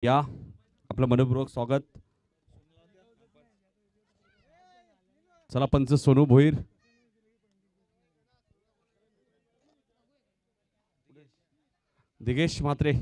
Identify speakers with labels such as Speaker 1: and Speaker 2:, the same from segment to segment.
Speaker 1: या आपलं मनपूर्वक स्वागत. चला पंच सोनू भोईर, दिगेश म्हात्रे,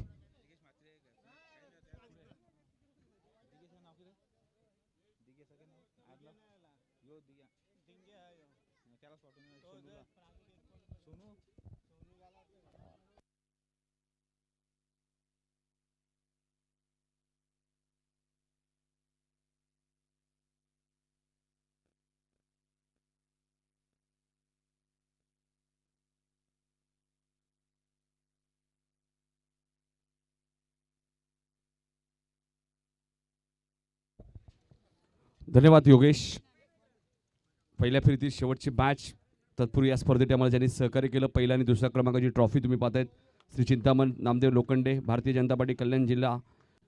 Speaker 1: धन्यवाद योगेश. पहिल्या फेरीतील शेवटची मॅच. तत्पूर्वी या स्पर्धेत आम्हाला ज्यांनी सहकार्य केलं, पहिल्या आणि दुसऱ्या क्रमांकाची ट्रॉफी तुम्ही पाहतायत. श्री चिंतामण नामदेव लोखंडे, भारतीय जनता पार्टी कल्याण जिल्हा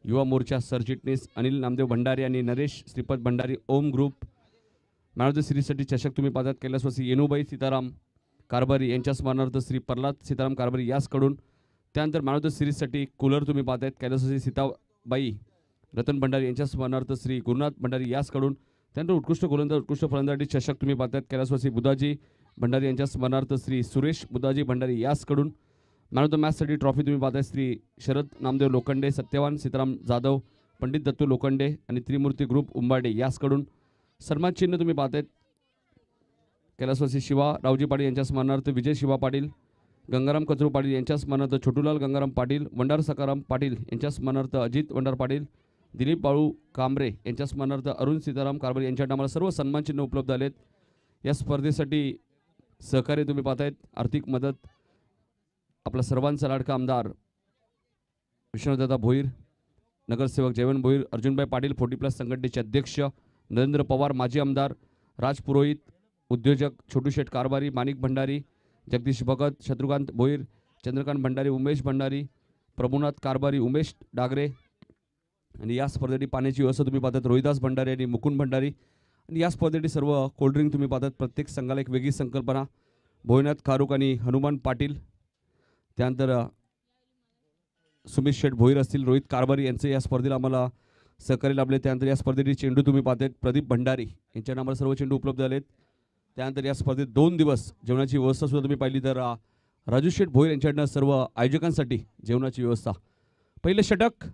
Speaker 1: युवा मोर्चा सरचिटणीस अनिल नामदेव भंडारी आणि नरेश श्रीपद भंडारी ओम ग्रुप. मॅन ऑफ द सिरीजसाठी चषक तुम्ही पाहतात कैलासवासी येनुबाई सीताराम कारभारी यांच्या स्मरणार्थ श्री प्रल्हाद सीताराम कारभारी यासकडून. त्यानंतर मॅन ऑफ द सिरीजसाठी कूलर तुम्ही पाहतायत कैलासवासी सीताबाई रतन भंडारी यांच्या स्मरणार्थ श्री गुरुनाथ भंडारी यासकडून. त्यानंतर उत्कृष्ट गोलंदाज उत्कृष्ट फलंदाजी चषक तुम्ही पाहतायत कैलासवासी बुधाजी भंडारी यांच्या स्मरणार्थ श्री सुरेश बुधाजी भंडारी यासकडून. मॅन ऑफ द मॅचसाठी ट्रॉफी तुम्ही पाहताय श्री शरद नामदेव लोखंडे, सत्यवान सीताराम जाधव, पंडित दत्तू लोखंडे आणि त्रिमूर्ती ग्रुप उंबाडे यासकडून. सन्मान चिन्ह तुम्ही पाहतायत कैलासवासी शिवा रावजी पाटील यांच्या स्मरणार्थ विजय शिवा पाटील, गंगाराम कचरू पाटील यांच्या स्मरणार्थ छोटूलाल गंगाराम पाटील, वंडार सकाराम पाटील यांच्या स्मरणार्थ अजित वंडार पाटील, दिलीप बाळू कांबरे यांच्या स्मरणार्थ अरुण सीताराम कारभारी यांच्या नावाला सर्व सन्मान चिन्ह उपलब्ध आलेत. या स्पर्धेसाठी सहकार्य तुम्ही पाहतायत, आर्थिक मदत आपला सर्वांचा लाडका आमदार विष्णुदादा भोईर, नगरसेवक जयवंत भोईर, अर्जुनभाई पाटील 40+ संघटनेचे अध्यक्ष, नरेंद्र पवार माजी आमदार, राज पुरोहित, उद्योजक छोटू शेठ कारभारी, माणिक भंडारी, जगदीश भगत, शत्रुकांत भोईर, चंद्रकांत भंडारी, उमेश भंडारी, प्रभुनाथ कारभारी, उमेश डागरे. आणि या स्पर्धेसाठी पाण्याची व्यवस्था तुम्ही पाहतात रोहिदास भंडारी आणि मुकुंद भंडारी. आणि या स्पर्धेसाठी सर्व कोल्ड्रिंक तुम्ही पाहतात. प्रत्येक संघाला एक वेगळी संकल्पना. भोयनाथ खारुक आणि हनुमान पाटील, त्यानंतर सुमित शेठ भोईर असतील, रोहित कारभारी यांचे या स्पर्धेला आम्हाला सहकार्य लाभले. त्यानंतर या स्पर्धेची चेंडू तुम्ही पाहतायत प्रदीप भंडारी यांच्या नावाला सर्व चेंडू उपलब्ध झालेत. त्यानंतर या स्पर्धेत 2 दिवस जेवणाची व्यवस्था सुद्धा तुम्ही पाहिली तर राजू शेठ भोईर यांच्याकडनं सर्व आयोजकांसाठी जेवणाची व्यवस्था. पहिलं षटक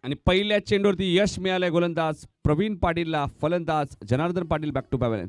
Speaker 1: आणि पहिल्या चेंडूवरती यश मिळालंय गोलंदाज प्रवीण पाटीलला, फलंदाज Janardan Patil back to pavilion.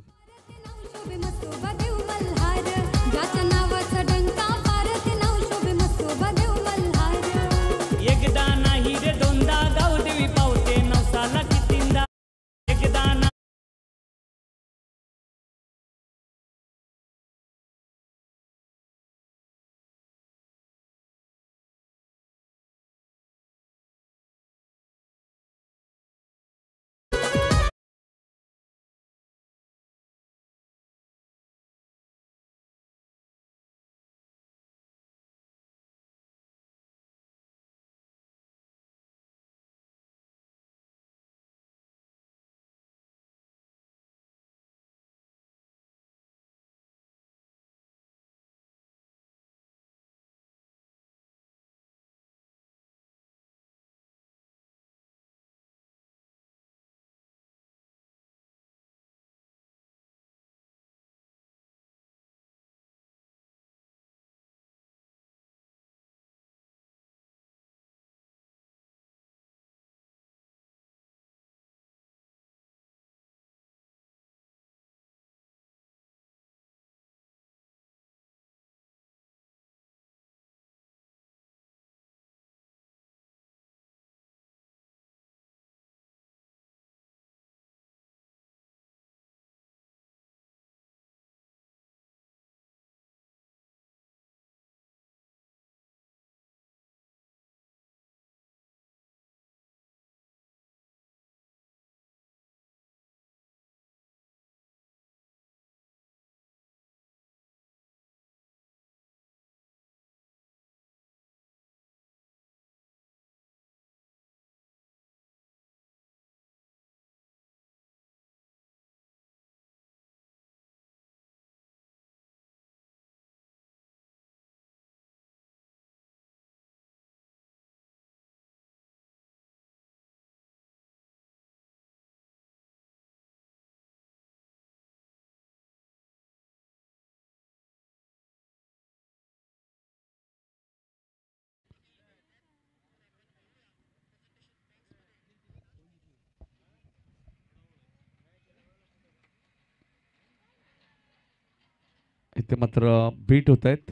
Speaker 1: ते मात्र बीट होत आहेत.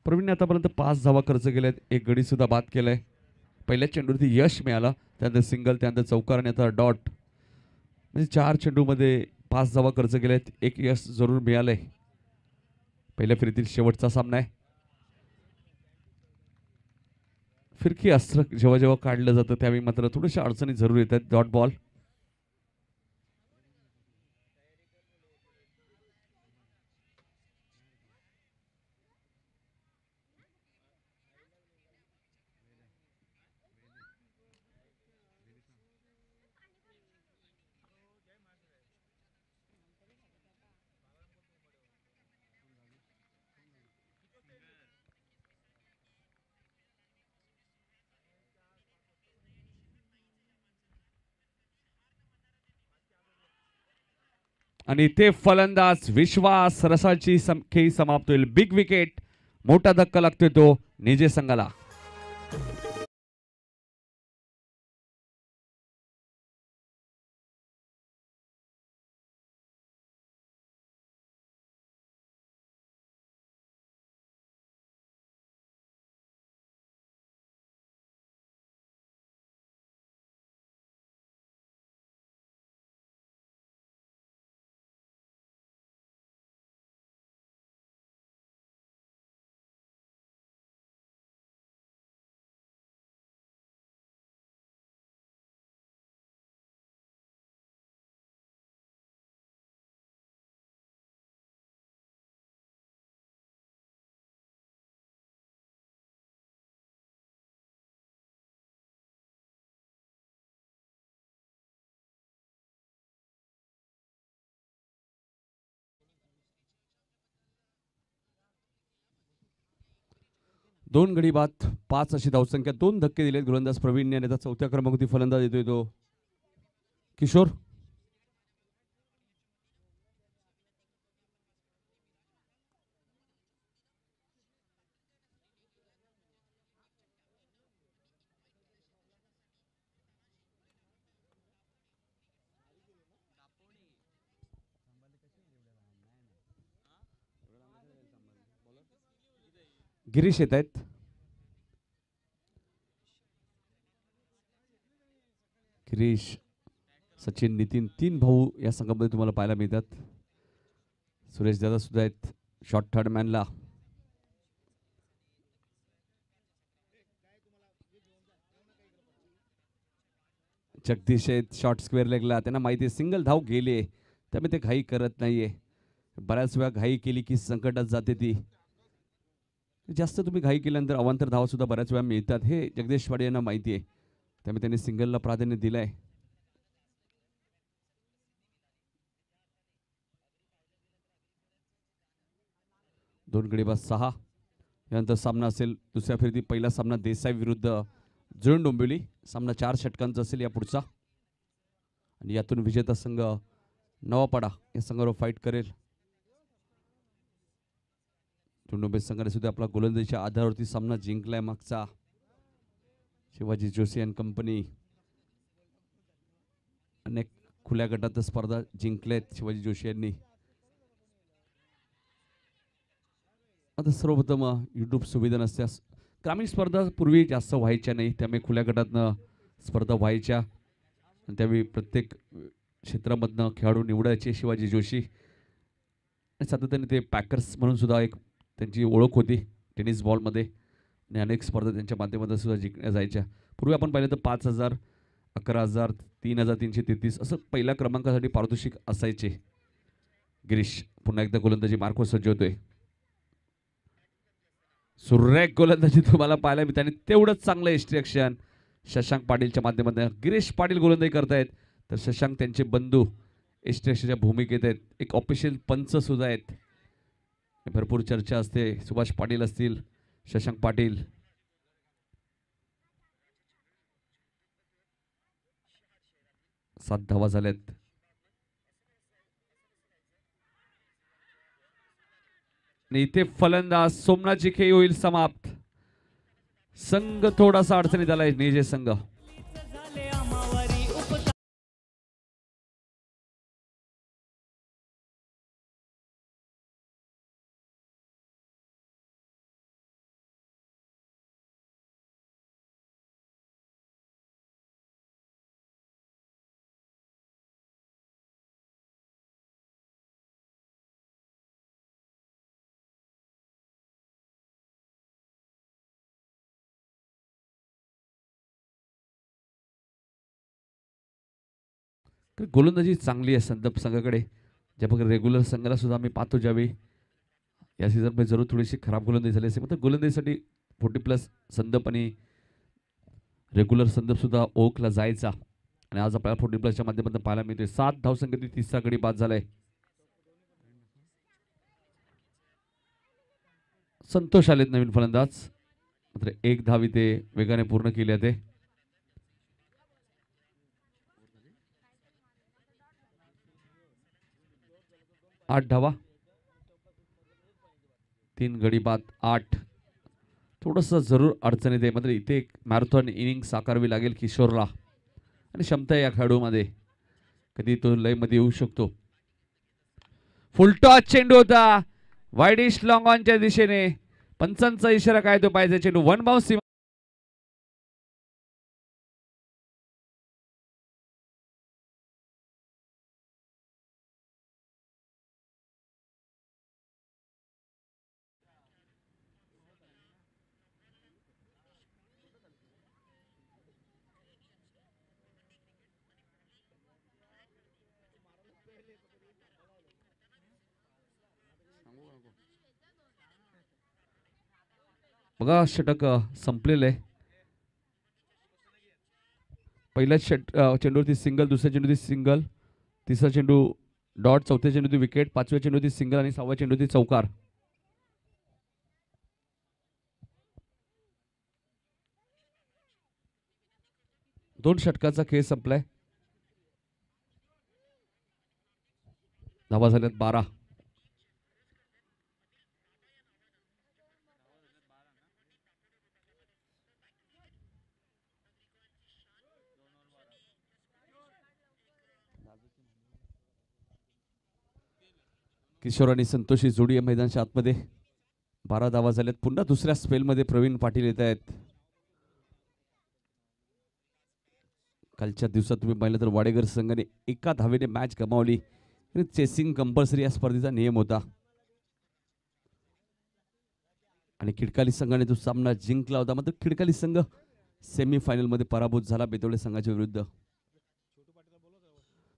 Speaker 1: प्रवीणने आतापर्यंत 5 धावा खर्च केल्यात, एक गडी सुद्धा बाद केलाय. पहिल्या चेंडूवरती यश मिळालं, त्यानंतर सिंगल, त्यानंतर चौकार आणि आता डॉट. म्हणजे 4 चेंडूमध्ये 5 धावा खर्च केल्यात, एक यश जरूर मिळालंय. पहिल्या फेरीतील शेवटचा सामना आहे. फिरकी अस्त्र जेव्हा जेव्हा काढलं जातं त्यावेळी मात्र थोड्याशा अडचणी जरूर येतात. Dot ball. आणि ते फलंदाज विश्वास रसाची खेळी समाप्त होईल. Big wicket. मोठा धक्का लागतोय तो निजे संघाला. दोन गडी बाद, 5 अशी धावसंख्या, 2 धक्के दिलेत गोलंदाज प्रवीणने आणि आता चौथ्या क्रमांकावरती फलंदाज येतोय तो किशोर. गिरीश येत आहेत. गिरीश, सचिन, नितीन, 3 भाऊ या संघामध्ये तुम्हाला पाहायला मिळतात. सुरेश दादा सुद्धा आहेत शॉर्ट थर्ड मॅनला. जगदीश आहेत शॉर्ट स्क्वेअर लेगला. त्यांना माहिती आहे सिंगल धाव गेले, त्यामुळे ते घाई करत नाहीये. बऱ्याच वेळा घाई केली की संकटात जाते ती. जास्त तुम्ही घाई केल्यानंतर अवांतर धावा सुद्धा बऱ्याच वेळा मिळतात, हे जगदीश वाडे यांना माहिती आहे. त्यामुळे त्यांनी सिंगलला प्राधान्य दिलंय. दोन गडी बाद 6. यानंतर सामना असेल दुसऱ्या फेरीतील पहिला सामना देसाई विरुद्ध जुळून डोंबिवली. सामना 4 षटकांचा असेल या पुढचा. आणि यातून विजेता संघ नवापाडा या संघावर फाईट करेल. डोंबिवली संघाने सुद्धा आपला गोलंदाजीच्या आधारावरती सामना जिंकलाय मागचा. शिवाजी जोशी अँड कंपनी अनेक खुल्या गटात स्पर्धा जिंकल्यात शिवाजी जोशी यांनी. आता सर्वप्रथम यूट्यूब सुविधा नसल्यास ग्रामीण स्पर्धा पूर्वी जास्त व्हायच्या नाही, त्यामुळे खुल्या गटातनं स्पर्धा व्हायच्या. त्यावेळी प्रत्येक क्षेत्रामधनं खेळाडू निवडायचे शिवाजी जोशी. सातत्याने ते पॅकर्स म्हणून सुद्धा एक त्यांची ओळख होती टेनिस बॉलमध्ये. आणि अनेक स्पर्धा त्यांच्या माध्यमातून सुद्धा जिंकल्या जायच्या. पूर्वी आपण पाहिलं तर 5,000, 11,000, 3,333 असं पहिल्या क्रमांकासाठी पारितोषिक असायचे. गिरीश पुन्हा एकदा गोलंदाजी मार्कवर सज्ज होतोय. सुरेख गोलंदाजी तुम्हाला पाहायला मिळते आणि तेवढंच चांगलं एक्स्ट्रॅक्शन शशांक पाटीलच्या माध्यमातून. गिरीश पाटील गोलंदाजी करतायत तर शशांक त्यांचे बंधू एक्स्ट्रॅक्शनच्या भूमिकेत आहेत. एक ऑफिशियल पंच सुद्धा आहेत. भरपूर चर्चा असते. सुभाष पाटील असतील, शशांक पाटील. सात धावा झाल्यात. आणि इथे फलंदाज सोमनाथची खेळी होईल समाप्त. संघ थोडासा अडचणीत आलाय निजे संघ. गोलंदाजी चांगली आहे संदप संघाकडे. ज्या प्रकारे रेग्युलर संघाला सुद्धा आम्ही पाहतो ज्यावेळी या सीझनमध्ये जरूर थोडीशी खराब गोलंदाजी झाली असेल, मात्र गोलंदाजीसाठी 40+ संदप आणि रेग्युलर संदप सुद्धा ओखला जायचा आणि आज आपल्याला 40+च्या माध्यमातून पाहायला मिळते. 7 धावसंख्येतील तिसरा गडी बाद झालाय. संतोष आलेत नवीन फलंदाज, मात्र 1 धाव इथे वेगाने पूर्ण केले ते. 8 धावा, 3 गडी बाद, 8. थोडंसं जरूर अडचणीत आहे, मात्र इथे एक मॅरेथॉन इनिंग साकारवी लागेल किशोरला आणि क्षमता आहे या खेळाडूमध्ये, कधी तो लयमध्ये येऊ शकतो. फुलटॉस चेंडू होता वाईडिश लॉंग ऑनच्या दिशेने. पंचांचा इशारा काय तो पाहिजे. चेंडू 1 बाउन्स. बघा षटक संपलेलं आहे. पहिल्या चेंडूवरती सिंगल, दुसऱ्या चेंडूवरती सिंगल, तिसरा चेंडू डॉट, चौथ्या चेंडूवरती विकेट, पाचव्या चेंडूवरती सिंगल आणि 6व्या चेंडूवरती चौकार. दोन षटकाचा खेळ संपलाय. धावा झाल्यात 12. किशोर आणि संतोषी जोडी मैदानाच्या आतमध्ये. 12 धावा झाल्यात. पुन्हा दुसऱ्या स्पेलमध्ये प्रवीण पाटील येत आहेत. कालच्या दिवसात तुम्ही पाहिलं तर वाडेकर संघाने एका धावेने मॅच गमावली. चेसिंग कंपल्सरी या स्पर्धेचा नियम होता आणि खिडकाली संघाने तो सामना जिंकला होता. मात्र खिडकाली संघ सेमीफायनल मध्ये पराभूत झाला बेतोडे संघाच्या विरुद्ध.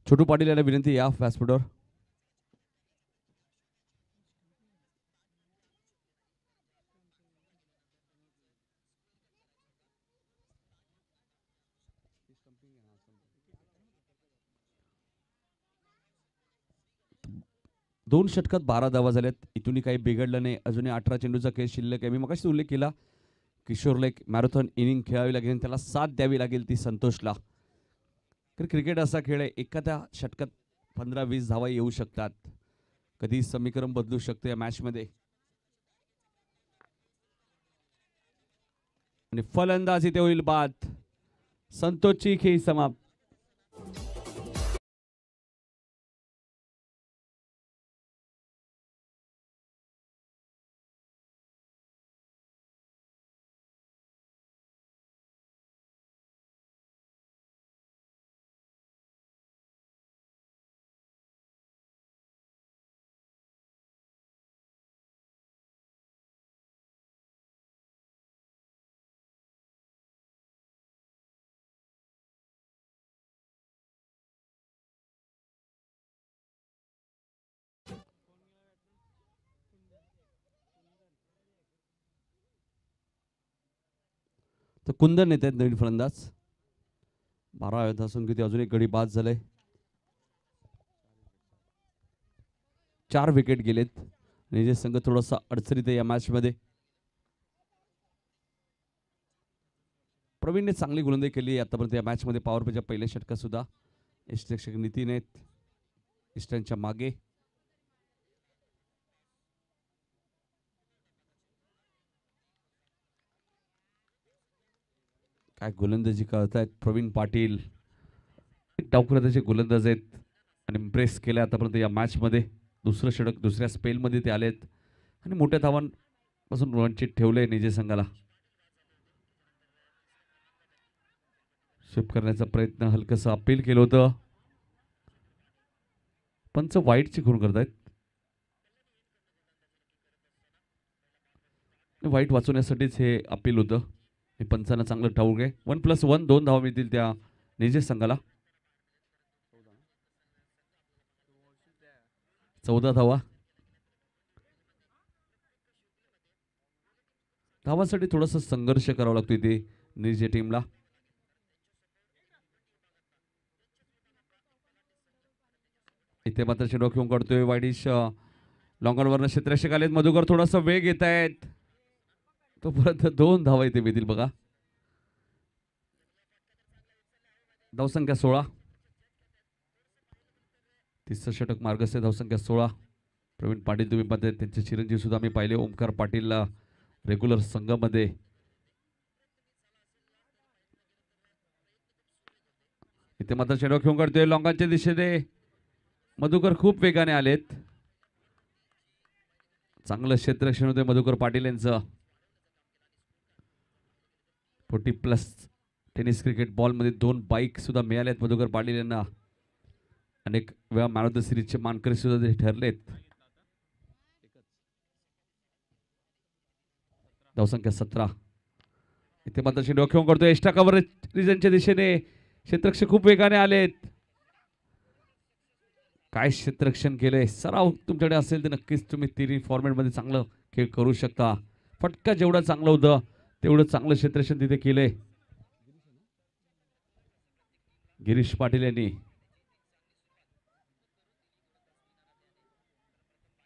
Speaker 1: छोटू पाटील यांना विनंती या व्यासपीठावर. दोन षटकात 12 धावा झाल्यात. इथूनही काही बिघडलं नाही. अजूनही 18 चेंडूचा खेळ शिल्लक आहे. मी मगाशी उल्लेख केला किशोरला एक मॅरेथॉन इनिंग खेळावी लागेल आणि त्याला साथ द्यावी लागेल ती संतोषला. कारण क्रिकेट असा खेळ आहे, एखाद्या षटकात 15-20 धावा येऊ शकतात. कधी समीकरण बदलू शकते या मॅच मध्ये. आणि फलंदाजी ते होईल बाद. संतोषची खेळ समाप्त. तर कुंदन येत आहेत नवीन फलंदाज. 12 धावसंख्येत अजून एक गडी बाद झालाय. 4 विकेट गेलेत आणि जे संघ थोडासा अडचणीत आहे या मॅच मध्ये. प्रवीणने चांगली गोलंदाजी केली आतापर्यंत या मॅच मध्ये. पॉवर प्लेच्या पहिल्या षटकात सुद्धा यष्टीरक्षक नितीन आहेत इष्टांच्या मागे. काय गोलंदाजी करतायत प्रवीण पाटील. डावखुराचे गोलंदाज आहेत आणि इम्प्रेस केलं आतापर्यंत या मॅच मध्ये. दुसरं षटक दुसऱ्या स्पेल मध्ये ते आलेत आणि मोठ्या धावांपासून वंचित ठेवलंय निजे संघाला. स्वीप करण्याचा प्रयत्न, हलकसं अपील केलं होतं. पंच वाईटची खून करतायत. वाईट वाचवण्यासाठीच हे अपील होतं. हे पंचांना चांगलं ठाऊक आहे. 1+1 2 धावा मिळतील त्या निजे संघाला. 14 धावा. धावासाठी थोडासा संघर्ष करावा लागतो इथे निर्जे टीमला. इथे मात्र चेंडू घेऊन काढतोय वाईडिश. लॉंगॉन वरनं क्षेत्ररक्षक आलेत. मधुकर थोडासा वेग येत आहेत. तो परत 2 धावा इथे मिळतील बघा. धावसंख्या 16. तिसरं षटक मार्गस्थ. धावसंख्या 16. प्रवीण पाटील तुम्ही पाहताय, त्यांचे चिरंजीव सुद्धा मी पाहिले ओमकार पाटीलला रेग्युलर संघामध्ये. इथे मात्र चेंडू घेऊन काढतोय लॉंगांच्या दिशेने. मधुकर खूप वेगाने आलेत. चांगलं क्षेत्ररक्षण होते मधुकर पाटील यांचं. 40+ टेनिस क्रिकेट बॉल मध्ये 2 बाईक सुद्धा मिळाल्यात मधुकर पाटील यांना. अनेक वेळा मॅन ऑफ द सिरीजचे मानकरी सुद्धा ते ठरलेत. धावसंख्या 17. इथे मात्र चेंडू घेऊन करतोय एक्स्ट्रा कव्हर रिजनच्या दिशेने. क्षेत्ररक्षक खूप वेगाने आलेत. काय क्षेत्ररक्षण केलंय. सराव तुमच्याकडे असेल तर नक्कीच तुम्ही तिन्ही फॉर्मॅटमध्ये चांगलं खेळ करू शकता. फटका जेवढा चांगलं होतं तेवढं चांगलं क्षेत्ररक्षण तिथे केलंय गिरीश पाटील यांनी.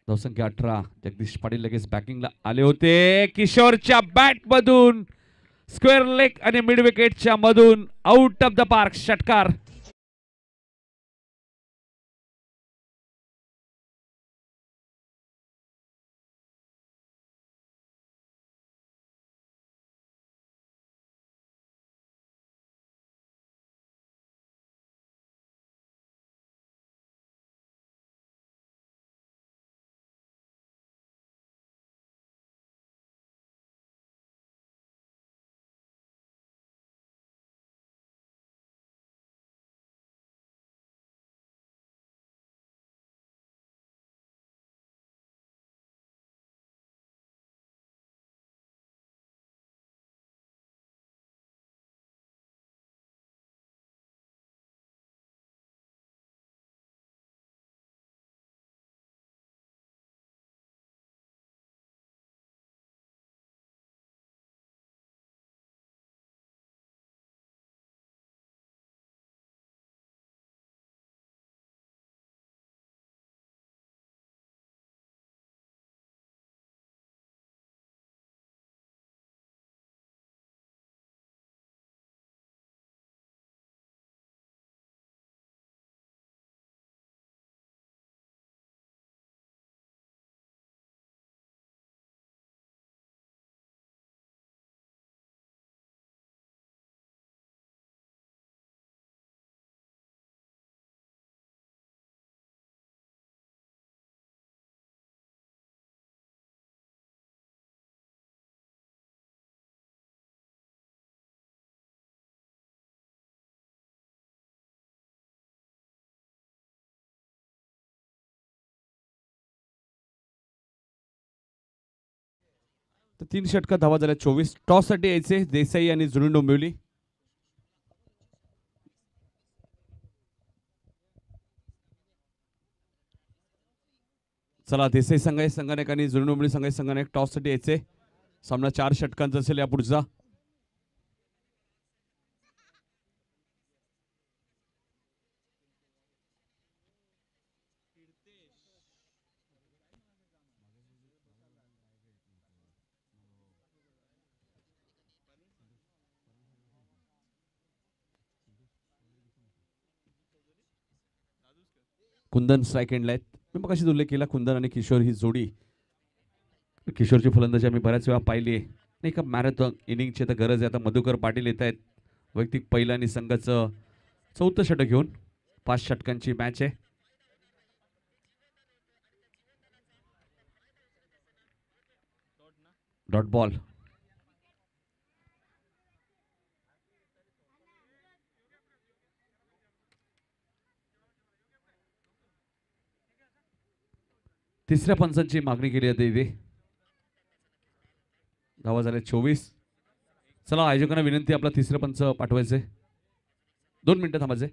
Speaker 1: धावसंख्या 18. जगदीश पाटील लगेच बॅटिंगला आले होते. किशोरच्या बॅट मधून स्क्वेअर लेग आणि मिड विकेटच्या मधून आउट ऑफ द पार्क षटकार. तर 3 षटकात धावा झाल्या 24. टॉस साठी यायचे देसाई आणि जुळून डोंबिवली. चला देसाई संघाने आणि जुळून डोंबिवली संघाने टॉस साठी यायचे. सामना 4 षटकांचा असेल या पुढचा. कुंदन स्ट्राईक एंडला आहेत. मी मग अशी उल्लेख केला कुंदन आणि किशोर ही जोडी. किशोरची फलंदाजी आम्ही बऱ्याच वेळा पाहिली आहे. नाही का मॅरेथॉन इनिंगची आता गरज आहे. आता मधुकर पाटील येत आहेत वैयक्तिक पहिला आणि संघाचं 4थं षटक घेऊन. 5 षटकांची मॅच आहे. Dot ball. तिसऱ्या पंचांची मागणी केली जाते इथे. धावा झाल्या 24. चला आयोजकांना विनंती आपला तिसरं पंच पाठवायचे. 2 मिनिटं थांबायचे.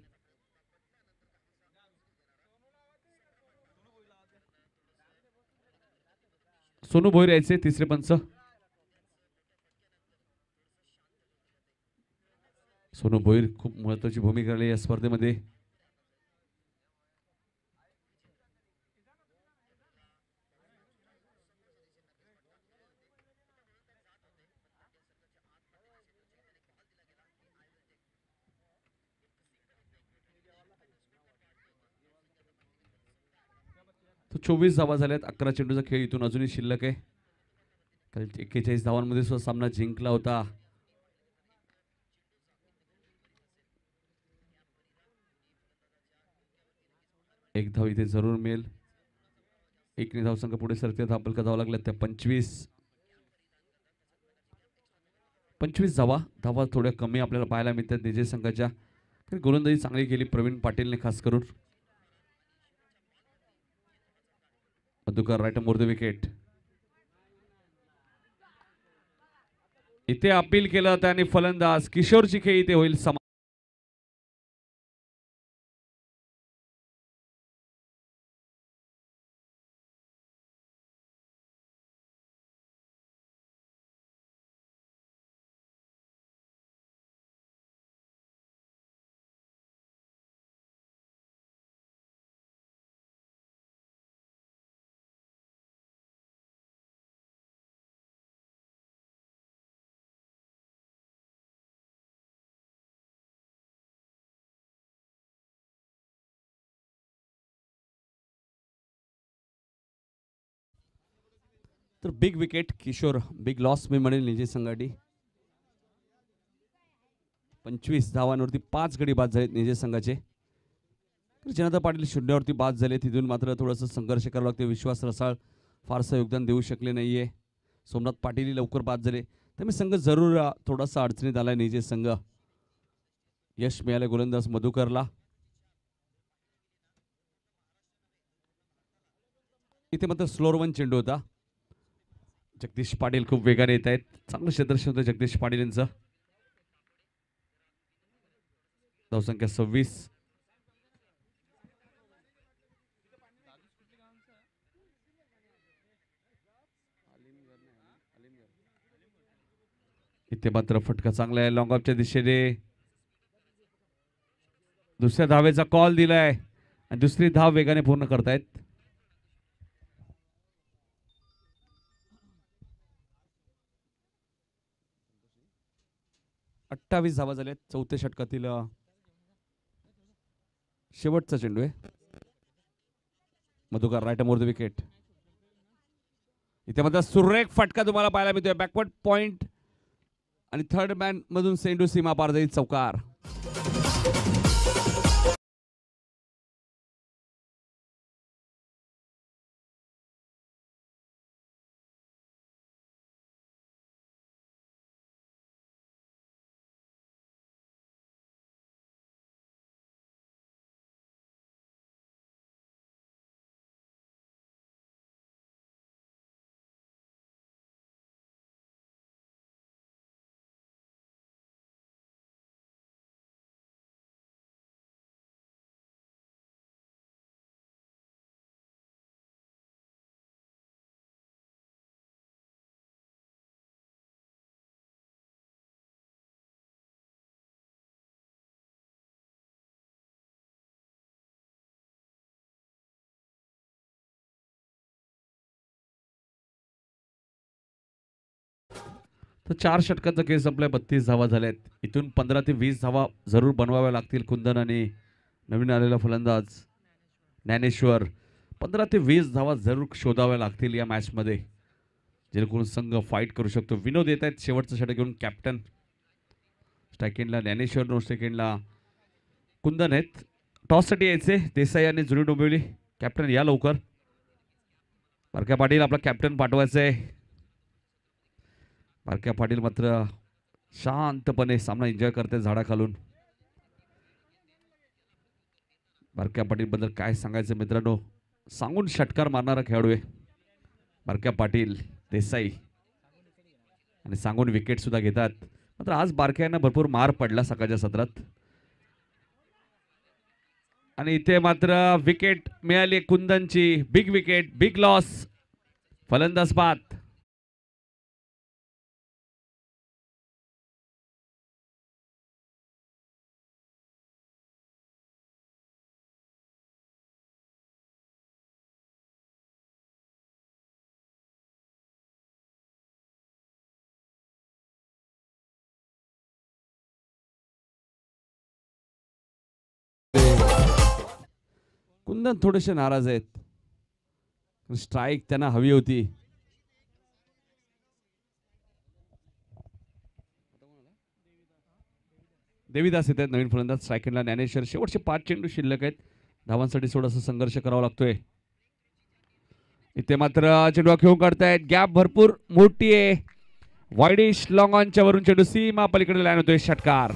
Speaker 1: सोनू भोईर यायचे तिसरे पंच. सोनू भोईर खूप महत्वाची भूमिका आली या स्पर्धेमध्ये. तो 24 धावा झाल्यात. 11 चेंडूचा खेळ इथून अजूनही शिल्लक आहे. काल 41 धावांमध्ये सुद्धा सामना जिंकला होता. एक धाव इथे जरूर मिळेल. एकने धावसंघ पुढे सरते. धावा धावा लागल्या त्या 25 धावा थोड्या कमी आपल्याला पाहायला मिळतात निजे संघाच्या. गोलंदाजी चांगली केली प्रवीण पाटीलने खास करून. Madhukar right more the wicket. इथे अपील केलं त्याने फलंदाज किशोर चिखे इथे होईल समा. तर big wicket Kishor, big loss मी म्हणेल निजे संघाटी. 25 धावांवरती 5 गडी बाद झालेत निजे संघाचे. जनता पाटील शून्यावरती बाद झाले. तिथून मात्र थोडंसं संघर्ष करावं लागते. विश्वास रसाळ फारसं योगदान देऊ शकले नाहीये. सोमनाथ पाटील लवकर बाद झाले. त्यामुळे संघ जरूर थोडासा अडचणीत आलाय निजे संघ. यश मिळाले गोलंदाज मधुकरला. इथे मात्र स्लोअर वन चेंडू होता. जगदीश पाटील खूप वेगाने येत आहेत. चांगलं क्षेत्ररक्षण होतं जगदीश पाटील यांचं. धावसंख्या 26. इथे मात्र फटका चांगला आहे लॉंग ऑफच्या दिशेने. दुसऱ्या धावेचा कॉल दिलाय आणि दुसरी धाव वेगाने पूर्ण करतायत. 28 धावा झाल्यात. चौथ्या षटकातील शेवटचा चेंडू आहे. Madhukar right more the wicket. इथे मात्र सुरेख फटका तुम्हाला पाहायला मिळतोय. बॅकवर्ड पॉइंट आणि थर्ड मॅन मधून सेंडू सीमा पार जाईल चौकार. तर 4 षटकांचा केस संपलाय. 32 धावा झाल्यात. इथून 15 ते 20 धावा जरूर बनवाव्या लागतील कुंदन आणि नवीन आलेला फलंदाज ज्ञानेश्वर. 15 ते 20 धावा जरूर शोधाव्या लागतील या मॅच मध्ये, जेणेकरून संघ फाईट करू शकतो. विनोद येत आहेत शेवटचं षटक घेऊन. कॅप्टन स्ट्रायकिंगला ज्ञानेश्वर, नो सेकंडला कुंदन आहेत. टॉससाठी यायचे देसाई आणि जुनी डोंबिवली. कॅप्टन या लवकर. बारक्या पाटील आपला कॅप्टन पाठवायचा आहे. बारक्या पाटील मात्र शांतपणे सामना एन्जॉय करते झाडाखालून. बारक्या पाटील बद्दल काय सांगायचं मित्रांनो, सांगून षटकार मारणारा खेळाडू आहे बारक्या पाटील. देसाई आणि सांगून विकेट सुद्धा घेतात. मात्र आज बारक्यांना भरपूर मार पडला सकाळच्या सत्रात आणि इथे मात्र विकेट मिळाली कुंदनची. Big wicket, big loss. फलंदाज बाद. कुंदन थोडेसे नाराज आहेत. स्ट्राईक त्यांना हवी होती. देवीदास येत आहेत नवीन फलंदाज. स्ट्रायकरला ज्ञानेश्वर. शेवटचे 5 चेंडू शिल्लक आहेत. धावांसाठी थोडासा संघर्ष करावा लागतोय. इथे मात्र चेंडू खेळून काढतायत. गॅप भरपूर मोठी आहे. वाईडिश लॉंग ऑनच्या वरून चेंडू सीमा पलीकडे लाईन होतोय. षटकार.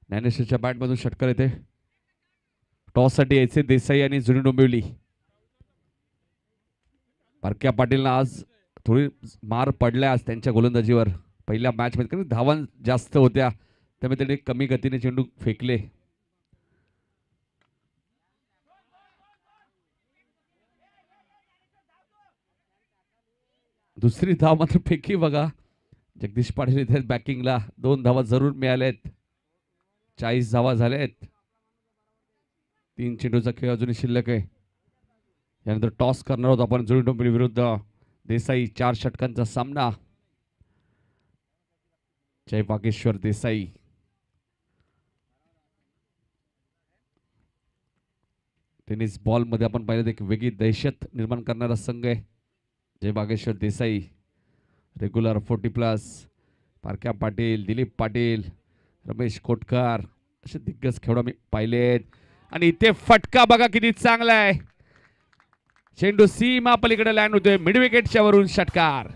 Speaker 1: ज्ञानेश्वरच्या बॅटमधून षटकार येते. टॉस साठी यायचे देसाई आणि जुनी डोंबिवली. पारख्या पाटीलला आज थोडी मार पडलाय आज त्यांच्या गोलंदाजीवर. पहिल्या मॅच मध्ये कारण धावा जास्त होत्या त्यामुळे त्यांनी कमी गतीने चेंडू फेकले. दुसरी धाव मात्र फेकी बघा. जगदीश पाटील इथे बॅकिंगला. 2 धावा जरूर मिळाल्यात. 40 धावा झाल्यात. 3 चेंडूचा खेळ अजूनही शिल्लक आहे. यानंतर टॉस करणार आहोत आपण जुनी डोंबिवली विरुद्ध देसाई. 4 षटकांचा सामना. जय बागेश्वर देसाई. टेनिस बॉल मध्ये आपण पाहिलं एक वेगळी दहशत निर्माण करणारा संघ आहे जय बागेश्वर देसाई. रेग्युलर 40+. पारख्या पाटील, दिलीप पाटील, रमेश कोटकर असे दिग्गज खेळाडू आम्ही पाहिलेत. आणि इथे फटका बघा किती चांगला आहे. चेंडू सीमा पलीकडे लँड होतोय. मिड विकेटच्या वरून षटकार.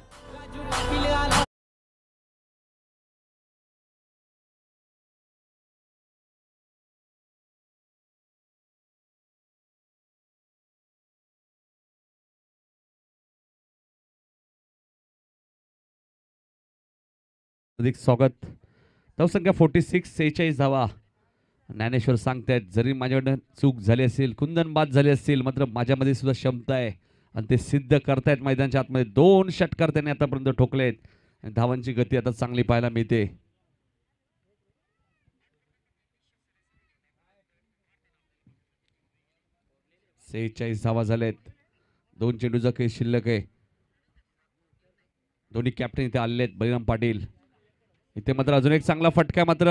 Speaker 1: अधिक स्वागत. धावसंख्या 46. 46 धावा. ज्ञानेश्वर सांगतायत जरी माझ्याकडनं चूक झाली असेल, कुंदन बाद झाले असतील, मात्र माझ्यामध्ये सुद्धा क्षमता आहे आणि ते सिद्ध करतायत मैदानाच्या आतमध्ये. 2 षटकार त्यांनी आतापर्यंत ठोकलेत. धावांची गती आता चांगली पाहायला मिळते. सेहेचाळीस धावा झालेत. 2 चेंडूचा खेळ शिल्लक आहे. दोन्ही कॅप्टन इथे आलेले आहेत. बळीराम पाटील. इथे मात्र अजून एक चांगला फटका. मात्र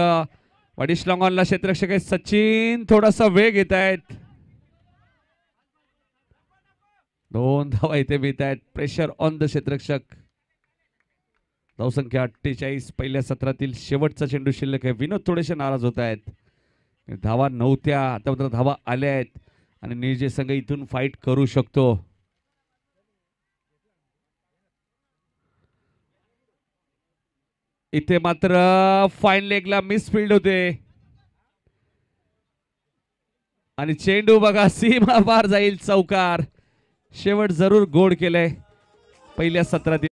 Speaker 1: वाडिश लॉंगॉनला क्षेत्ररक्षक आहे सचिन. थोडासा वेग येत आहेत. 2 धावा इथे मिळत आहेत. प्रेशर ऑन द क्षेत्ररक्षक. धावसंख्या 48. पहिल्या सत्रातील शेवटचा चेंडू शिल्लक आहे. विनोद थोडेसे नाराज होत आहेत. धावा नव्हत्या आता मात्र धावा आल्या आहेत आणि निर्जय संघ इथून फाईट करू शकतो. इथे मात्र फाईन लेगला मिसफिल्ड होते आणि चेंडू बघा सीमा पार जाईल. चौकार. शेवट जरूर गोड केलंय पहिल्या सत्रातील.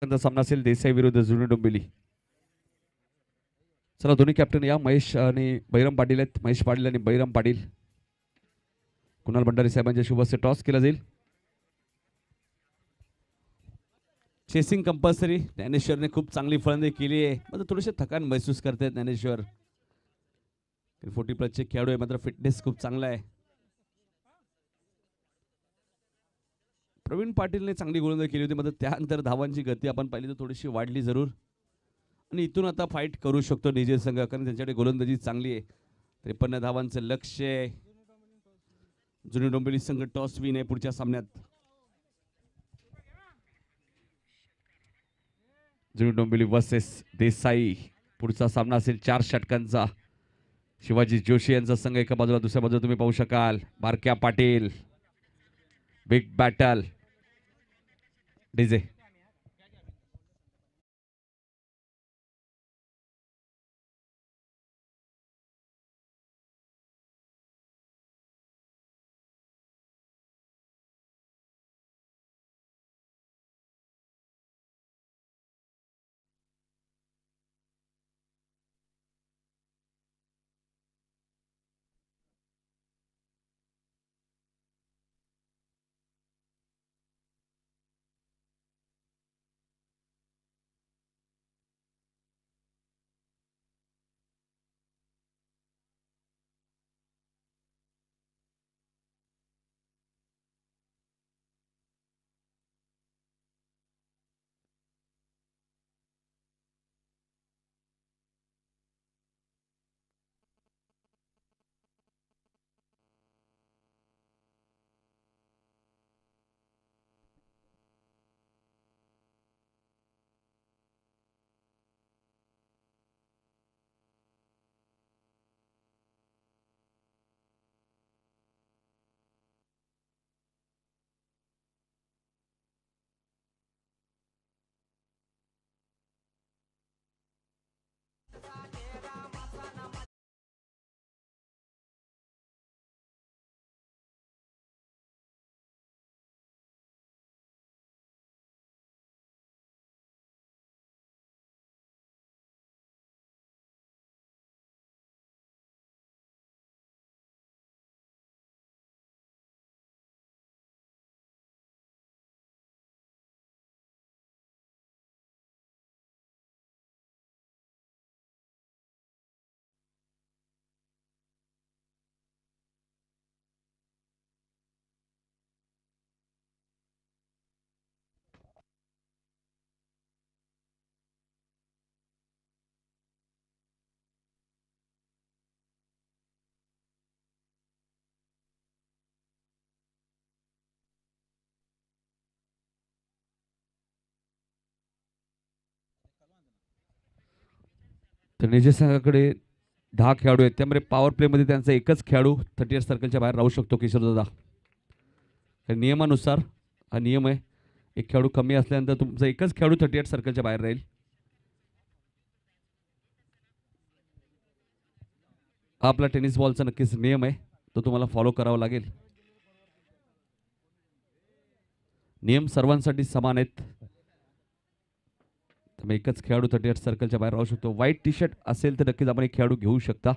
Speaker 1: सामना असेल देसाई विरुद्ध जुनी डोंबिवली. चला दोन्ही कॅप्टन या. महेश आणि बळीराम पाटील आहेत. महेश पाटील आणि बळीराम पाटील. कुणाल भंडारी साहेबांच्या शुभ हस्ते टॉस केला जाईल. Chasing compulsory. ज्ञानेश्वरने खूप चांगली फलंदाजी केली आहे. मात्र थोडेसे थकान महसूस करतायत ज्ञानेश्वर. 40+ चे खेळाडू आहे मात्र फिटनेस खूप चांगला आहे. प्रवीण पाटीलने चांगली गोलंदाजी केली होती. मात्र त्यानंतर धावांची गती आपण पाहिली तर थोडीशी वाढली जरूर आणि इथून आता फाईट करू शकतो निजे संघ कारण त्यांच्याकडे गोलंदाजी चांगली आहे. 53 धावांचं लक्ष आहे. जुनी डोंबिवली संघ टॉस विन आहे पुढच्या सामन्यात. जुनी डोंबिवली वर्सेस देसाई. पुढचा सामना असेल 4 षटकांचा. शिवाजी जोशी यांचा संघ एका बाजूला, दुसऱ्या बाजूला तुम्ही पाहू शकाल बारक्या पाटील. Big battle. डीजे. तर निजे संघाकडे 10 खेळाडू आहेत. त्यामध्ये पॉवर प्लेमध्ये त्यांचा एकच खेळाडू 38 सर्कलच्या बाहेर राहू शकतो किशोरदादा. नियमानुसार हा नियम आहे. एक खेळाडू कमी असल्यानंतर तुमचा एकच खेळाडू 38 सर्कलच्या बाहेर राहील. हा आपला टेनिस बॉलचा नक्कीच नियम आहे. तो तुम्हाला फॉलो करावा लागेल. नियम सर्वांसाठी समान आहेत. त्यामुळे एकच खेळाडू 38 सर्कलच्या बाहेर राहू शकतो. व्हाईट टी शर्ट असेल तर नक्कीच आपण एक खेळाडू घेऊ शकता.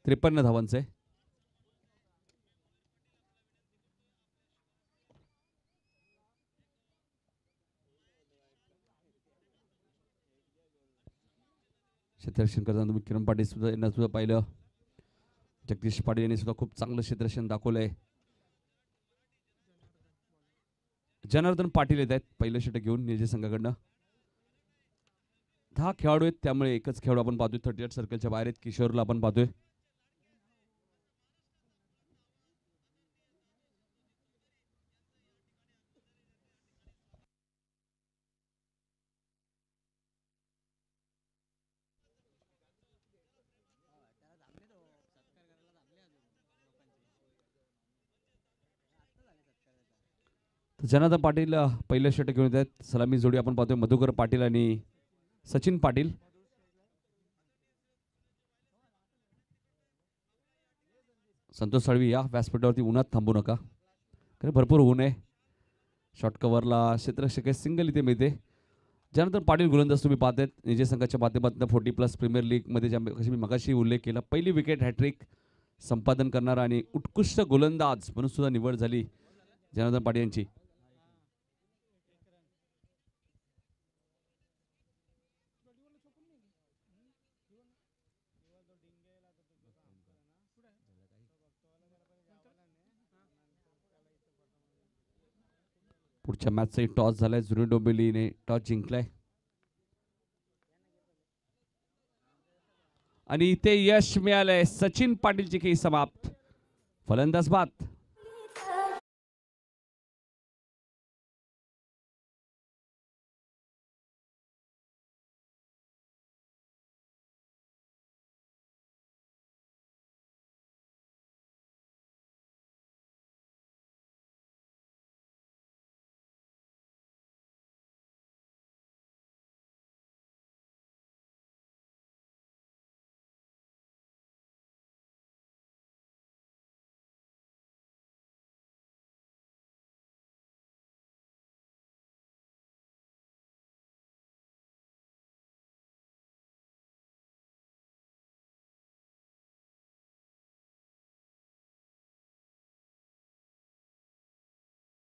Speaker 1: त्रेपन्न धावांचे. क्षेत्ररक्षण करताना तुम्ही किरण पाटील सुद्धा यांना सुद्धा पाहिलं. जगदीश पाटील यांनी सुद्धा खूप चांगलं क्षेत्ररक्षण दाखवलंय. जनार्दन पाटील येत आहेत पहिलं षटक घेऊन निजे संघाकडनं. 10 खेळाडू आहेत त्यामुळे एकच खेळाडू आपण पाहतोय 38 सर्कलच्या बाहेर आहेत. किशोरला आपण पाहतोय. जनार्दन पाटील पहिलं षटक घेऊन येत आहेत. सलामी जोडी आपण पाहतोय मधुकर पाटील आणि सचिन पाटील. संतोष साळवी या व्यासपीठावरती, उन्हात थांबू नका कारण भरपूर ऊन आहे. शॉर्ट कव्हरला क्षेत्ररक्षक सिंगल इथे मिळते. जनार्दन पाटील गोलंदाज तुम्ही पाहतायत निजे संघाच्या माध्यमातून 40+ प्रीमियर लीगमध्ये कशी मी मगाशी उल्लेख केला, पहिली विकेट हॅट्रिक संपादन करणारा आणि उत्कृष्ट गोलंदाज म्हणून सुद्धा निवड झाली जनार्दन पाटील यांची. पुढच्या मॅचचाही टॉस झालाय, जुनी डोंबिवलीने टॉस जिंकलाय आणि इथे यश मिळालंय. सचिन पाटीलची खेळी समाप्त. फलंदाज बाद.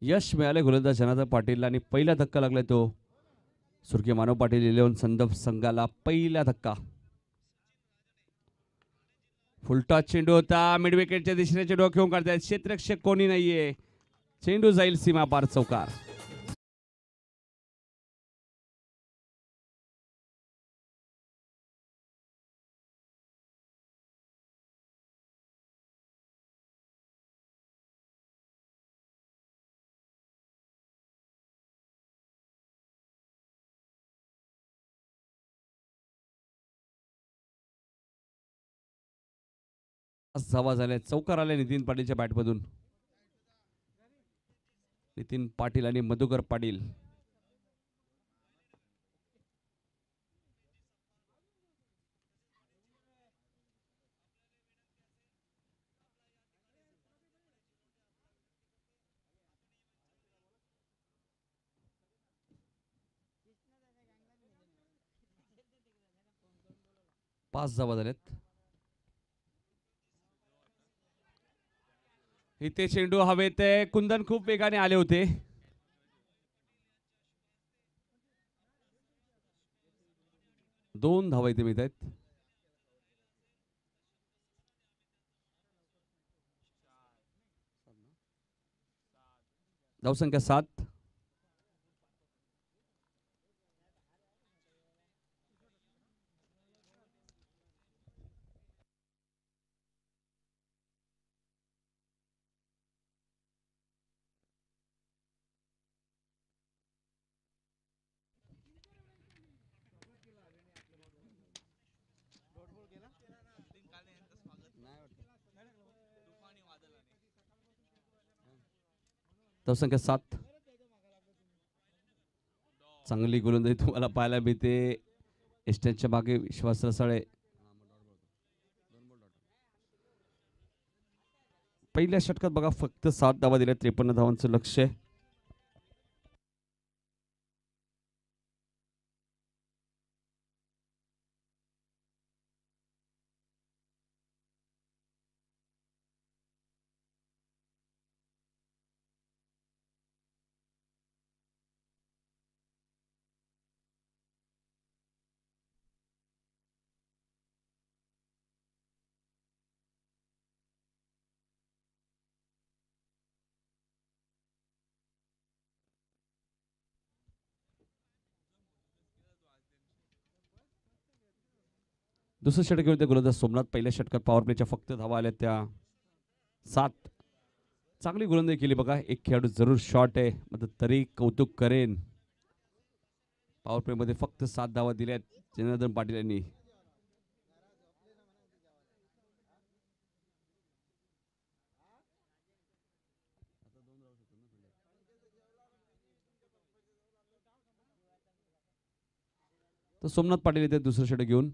Speaker 1: यश मिळाले गोलंदाज जनार्दन पाटील आणि पहिला धक्का लागलाय तो स्वर्गीय मानव पाटील 11 संदर्भ संघाला. पहिला धक्का. फुलटॉस चेंडू होता, मिड विकेटच्या दिशेने चेंडू घेऊन काढतायत, क्षेत्ररक्षक कोणी नाहीये, चेंडू जाईल सीमा पार चौकार. धावा झाल्या, चौकार आले नितीन पाटीलच्या बॅटमधून. नितीन पाटील आणि मधुकर पाटील. पाच धावा झाल्यात. इथे चेंडू हवेत आहे, कुंदन खूप वेगाने आले होते. दोन धावा इथे मिळत आहेत. धावसंख्या 7. धावसंख्या 7. चांगली गोलंदाजी तुम्हाला पाहायला मिळते एस्टेनच्या मागे विश्वास रसाळे. पहिल्या षटकात बघा फक्त 7 धावा दिल्या, 53 धावांचं लक्ष्य आहे. दुसरं षटक घेऊन गोलंदाज सोमनाथ. पहिल्या षटकात पॉवर प्लेच्या फक्त धावा आल्या त्या 7. चांगली गोलंदाजी केली बघा. एक खेळाडू जरूर शॉट आहे, मात्र तरी कौतुक करेन. पॉवर प्ले मध्ये फक्त 7 धावा दिल्यात जनार्दन पाटील यांनी. तर सोमनाथ पाटील येते दुसरं षटक घेऊन.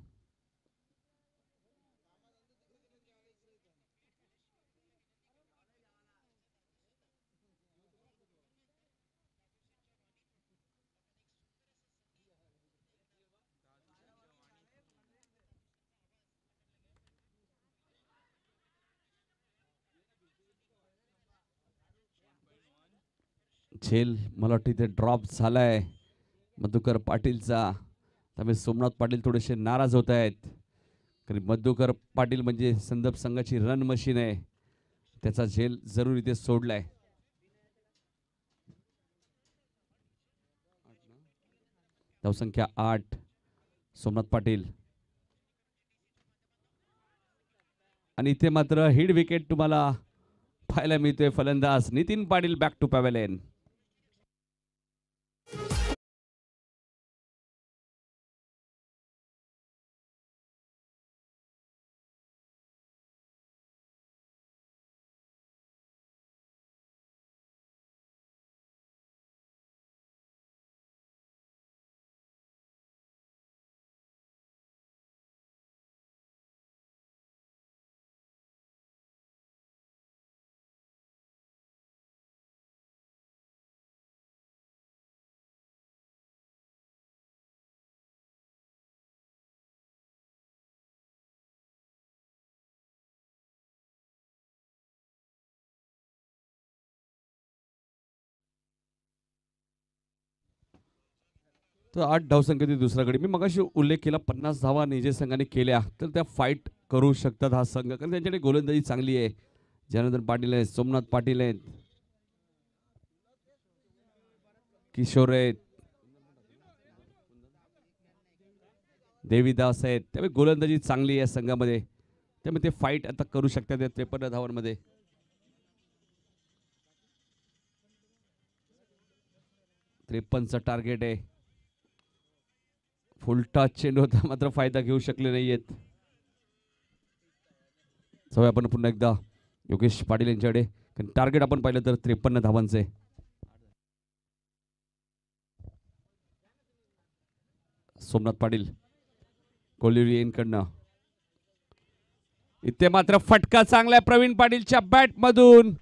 Speaker 1: झेल मला वाटतं इथे ड्रॉप झालाय मधुकर पाटीलचा. त्यामुळे सोमनाथ पाटील थोडेसे नाराज होत आहेत, कारण मधुकर पाटील म्हणजे संदप संघाची रन मशीन आहे. त्याचा झेल जरूर इथे सोडलाय. धावसंख्या 8 सोमनाथ पाटील. आणि इथे मात्र हिट विकेट तुम्हाला पाहायला मिळतोय. फलंदाज Nitin Patil back to pavilion. तर 8 धावसंख्येतील दुसरा गडी. मी मगाशी उल्लेख केला 50 धावा निजे संघाने केल्या तर त्या फाईट करू शकतात हा संघ, कारण त्यांच्याकडे गोलंदाजी चांगली आहे. जनार्दन पाटील आहेत, सोमनाथ पाटील आहेत, किशोर आहेत, देवीदास आहेत. त्यामुळे गोलंदाजी चांगली आहे संघामध्ये. त्यामुळे ते फाईट आता करू शकतात या 53 धावांमध्ये. 53चं टार्गेट आहे. फुल टच चेंडू होता मात्र फायदा घेऊ शकले नाहीयेत. जाऊया आपण पुन्हा एकदा योगेश पाटील यांच्याकडे, कारण टार्गेट आपण पाहिलं तर 53 धावांचे. सोमनाथ पाटील कोल्हापुरी यांकडनं इथे मात्र फटका चांगला आहे प्रवीण पाटीलच्या बॅट मधून.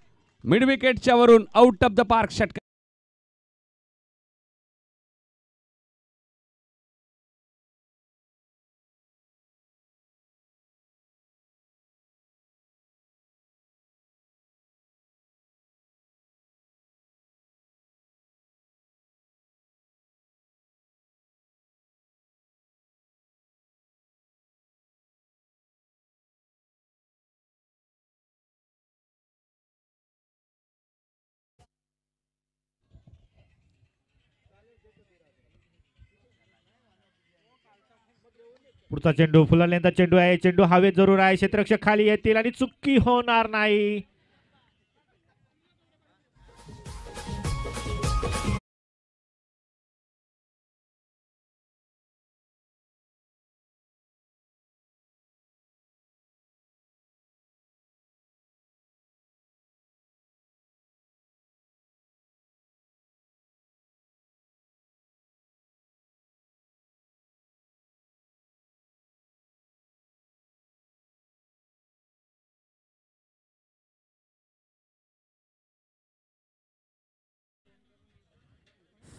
Speaker 1: मिड विकेटच्या वरून आउट ऑफ द पार्क षटकार.
Speaker 2: पुढचा चेंडू फुलालेंदा चेंडू आहे. चेंडू हवेत जरूर आहे. क्षेत्ररक्षक खाली येतील आणि चुकी होणार नाही.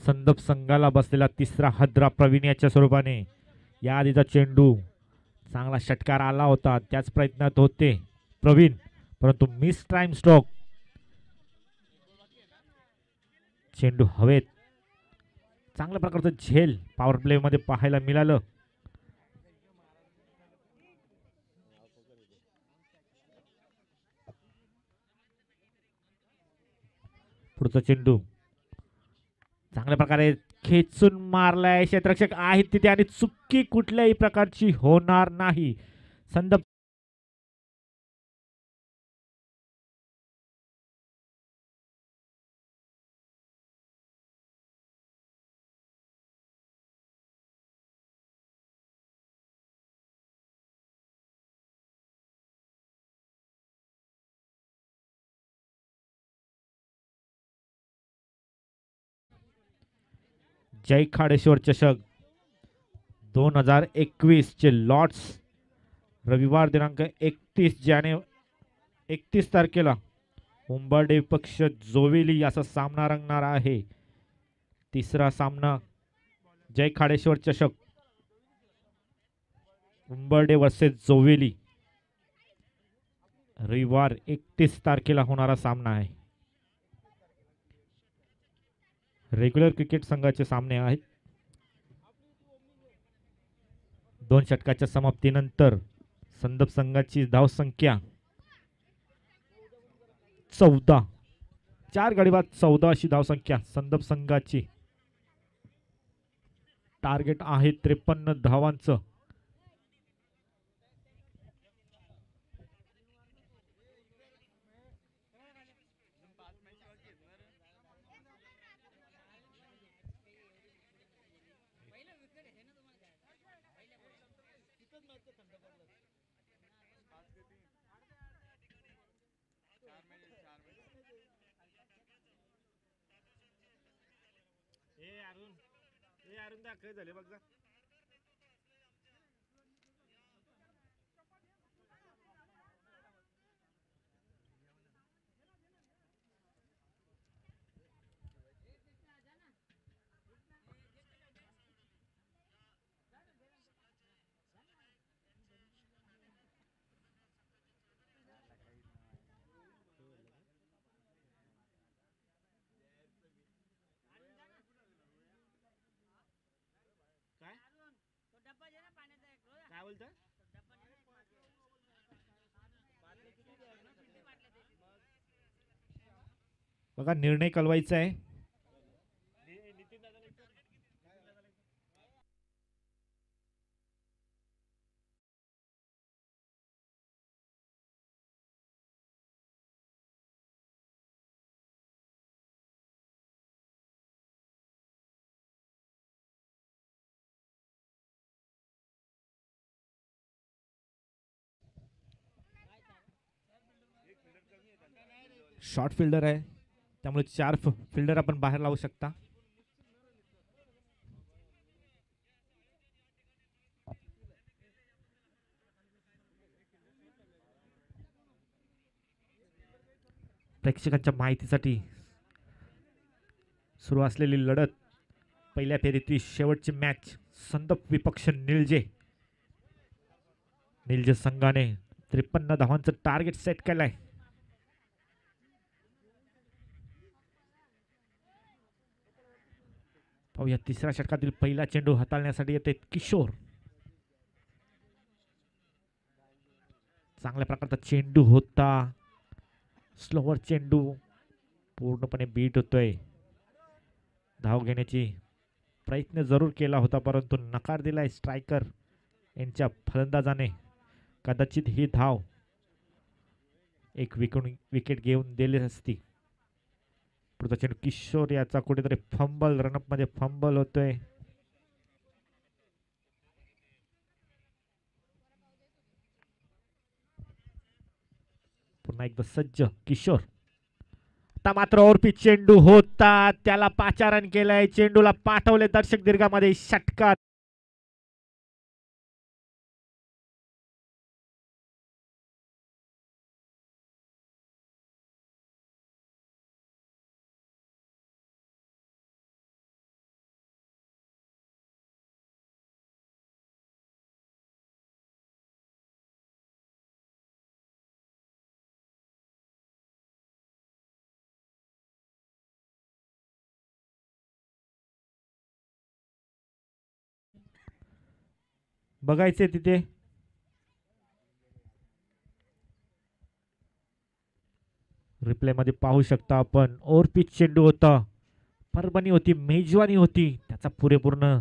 Speaker 2: संदप संघाला बसलेला तिसरा हद्रा प्रवीण याच्या स्वरूपाने. या आधीचा चेंडू चांगला षटकार आला होता, त्याच प्रयत्नात होते प्रवीण, परंतु मिस टाइम स्ट्रोक. चेंडू हवेत. चांगल्या प्रकारचं झेल पॉवर प्ले मध्ये पाहायला मिळालं. पुढचा चेंडू चांगल्या प्रकारे खेचून मारलाय. क्षेत्ररक्षक आहेत तिथे आणि चुकी कुठल्याही प्रकारची होणार नाही. संदप जय खाडेश्वर चषक 2021 चे लॉर्ड्स रविवार दिनांक 31 तारखेला उंबरडे पक्ष जोवेली असा सामना रंगणार आहे. तिसरा सामना जय खाडेश्वर चषक उंबरडे वर्सेस जोवेली रविवार 31 तारखेला होणारा सामना आहे. रेग्युलर क्रिकेट संघाचे सामने आहेत. 2 षटकाच्या समाप्तीनंतर संदप संघाची धावसंख्या 14. 4 गडी बाद 14 अशी धावसंख्या संदप संघाची. टार्गेट आहे 53 धावांचं. काय झाले बघ जा. काय बोलता? बघा निर्णय कळवायचा आहे. शॉर्ट फिल्डर आहे त्यामुळे 4 फिल्डर आपण बाहेर लावू शकता. प्रेक्षकांच्या माहितीसाठी सुरू असलेली लढत पहिल्या फेरीतील शेवटची मॅच संदप विपक्ष निळजे. निळजे संघाने 53 धावांचं टार्गेट सेट केलंय. पाहूया तिसऱ्या षटकातील पहिला चेंडू हाताळण्यासाठी येते किशोर. चांगल्या प्रकारचा चेंडू होता. स्लोवर चेंडू पूर्णपणे बीट होतोय. धाव घेण्याची प्रयत्न जरूर केला होता परंतु नकार दिलाय स्ट्रायकर यांच्या फलंदाजाने. कदाचित ही धाव एक विकेट घेऊन दिली असती. पुढचा चेंडू किशोर याचा कुठेतरी फंबल रनअप मध्ये फंबल होतोय. पुन्हा एकदा सज्ज किशोर. आता मात्र ओरपी चेंडू होता त्याला पाचारण केलंय. चेंडूला पाठवले दर्शक दीर्घामध्ये. षटकार बघायचे तिथे. रिप्ले मध्ये पाहू शकता आपण. ओव्हरपिच चेंडू होता. परभणी होती मेजवानी होती त्याचा पुरेपूर्ण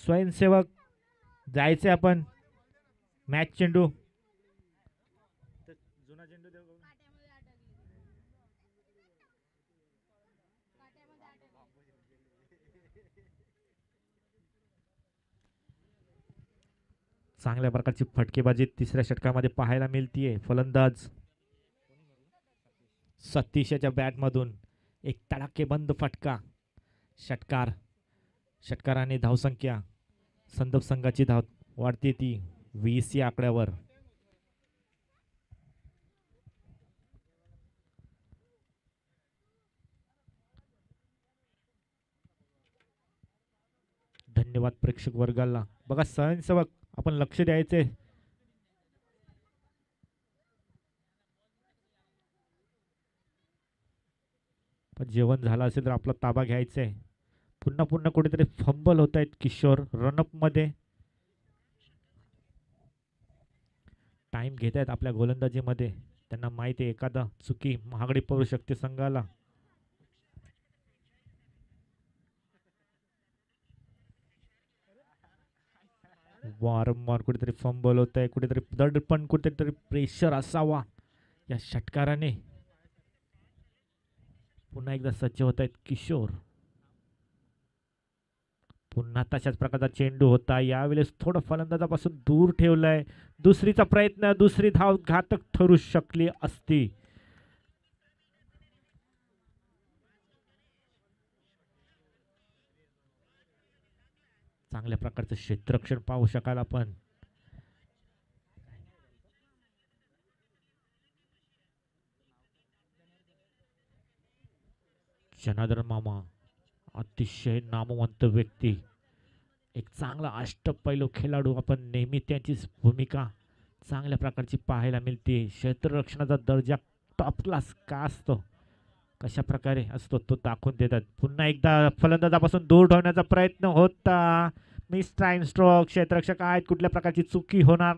Speaker 2: स्वयंसेवक जायचे आपण. मॅच चेंडू जुना चेंडू चांगल्या प्रकारची फटकेबाजी तिसऱ्या षटकामध्ये पाहायला मिळतीये. फलंदाज सतीशच्या बॅट मधून एक तडाखेबंद फटका. षटकाराने धावसंख्या संदप संघाची धाव वाढते ती 20 या आकड्यावर. धन्यवाद प्रेक्षक वर्गाला. बघा स्वयंसेवक आपण लक्ष द्यायचे. पण जेवण झालं असेल तर आपला ताबा घ्यायचा आहे. पुन्हा पुन्हा कुठेतरी फंबल होत आहेत किशोर रनअपमध्ये. टाइम घेत आहेत आपल्या गोलंदाजीमध्ये. त्यांना माहिती आहे एखादा चुकी महागडी पडू शकते संघाला. वारंवार कुठेतरी फंबल होत आहे, कुठेतरी दडपण, कुठेतरी प्रेशर असावा या षटकाराने. पुन्हा एकदा सज्ज होत आहेत किशोर. पुन्हा तशाच प्रकारचा चेंडू होता, यावेळेस थोडं फलंदाजापासून दूर ठेवलंय. दुसरीचा प्रयत्न, दुसरी धाव घातक ठरू शकली असती. चांगल्या प्रकारचं क्षेत्ररक्षण पाहू शकाल आपण. जनार्दन मामा अतिशय नामवंत व्यक्ती, एक चांगला अष्टपैलू खेळाडू. आपण नेहमी त्यांची भूमिका चांगल्या प्रकारची पाहायला मिळते. क्षेत्ररक्षणाचा दर्जा टॉप क्लास का असतो, कशा प्रकारे असतो तो दाखवून देतात. पुन्हा एकदा फलंदाजापासून दूर ठेवण्याचा प्रयत्न होता. Miss time stroke. क्षेत्ररक्षक आहेत, कुठल्या प्रकारची चुकी होणार.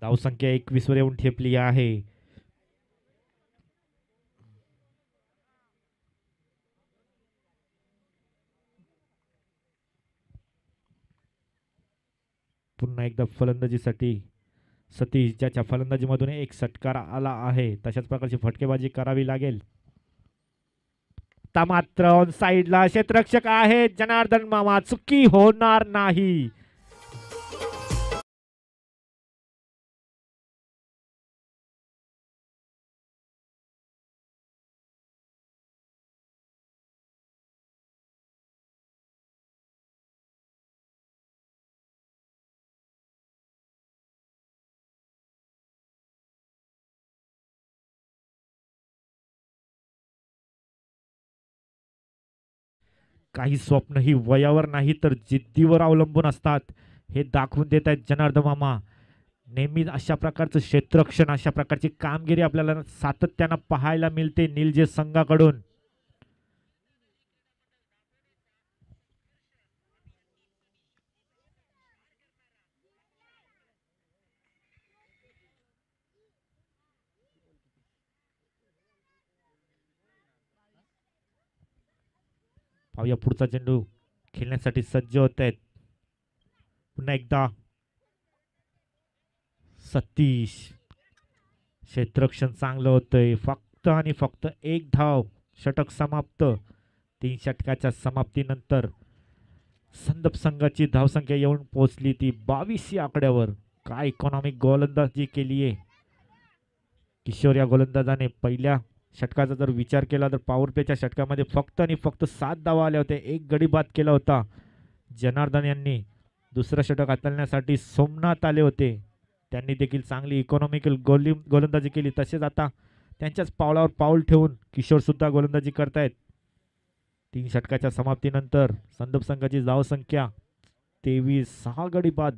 Speaker 2: धावसंख्या 21 वर येऊन ठेपली आहे. पुन्हा एकदा फलंदाजीसाठी सतीश, ज्याच्या फलंदाजीमधून एक षटकार आला आहे, तशाच प्रकारची फटकेबाजी करावी लागेल. मात्र ऑन साइडला क्षेत्ररक्षक आहे जनार्दन मामा, चुकी होणार नाही. काही स्वप्न ही वयावर नाही तर जिद्दीवर अवलंबून असतात, हे दाखवून देत आहेत जनार्दन मामा. नेहमीच अशा प्रकारचं क्षेत्ररक्षण, अशा प्रकारची कामगिरी आपल्याला सातत्यानं पाहायला मिळते निलजे संघाकडून. पाहूया पुढचा चेंडू खेळण्यासाठी सज्ज होत आहेत. पुन्हा एकदा सतीश. क्षेत्ररक्षण चांगलं होतंय. फक्त आणि फक्त एक धाव, षटक समाप्त. 3 षटकाच्या समाप्तीनंतर संदप संघाची धावसंख्या येऊन पोहोचली ती 22 या आकड्यावर. काय इकॉनॉमिक गोलंदाजी केली आहे किशोर या गोलंदाजाने. पहिल्या षटकाचा जर विचार केला तर पॉवर प्लेच्या षटकामध्ये फक्त आणि फक्त 7 धावा आल्या होत्या, एक गडी बाद केला होता जनार्दन यांनी. दुसरं षटक हाताळण्यासाठी सोमनाथ आले होते, त्यांनी देखील चांगली इकॉनॉमिकल गोलंदाजी केली. तसेच आता त्यांच्याच पावलावर पाऊल ठेवून किशोर सुद्धा गोलंदाजी करतायत. 3 षटकाच्या समाप्तीनंतर संदप संघाची धावसंख्या 23, 6 गडी बाद.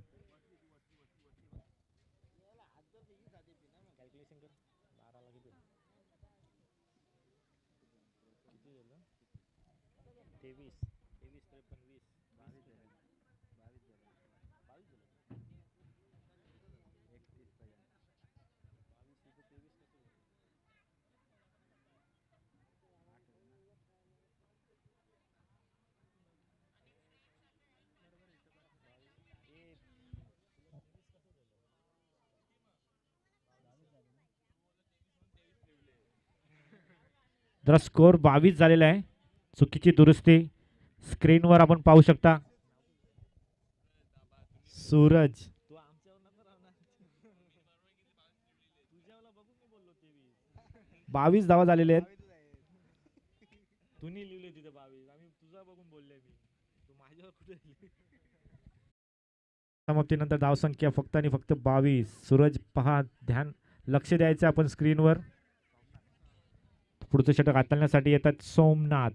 Speaker 2: जरा स्कोर 22 झालेला आहे. चुकीची दुरुस्ती स्क्रीनवर आपण पाहू शकता. सूरज 22 धावा झालेले आहेत. तुम्ही लिहिले तिथे 22, आम्ही तुझा बघून बोलले मी, तू माझ्यावर कुठे लिहिली? समाप्तीनंतर धावसंख्या फक्त आणि फक्त 22. सूरज पहा, ध्यान लक्ष द्यायचं आपण स्क्रीनवर. पुढचं षटक हाताळण्यासाठी येतात सोमनाथ.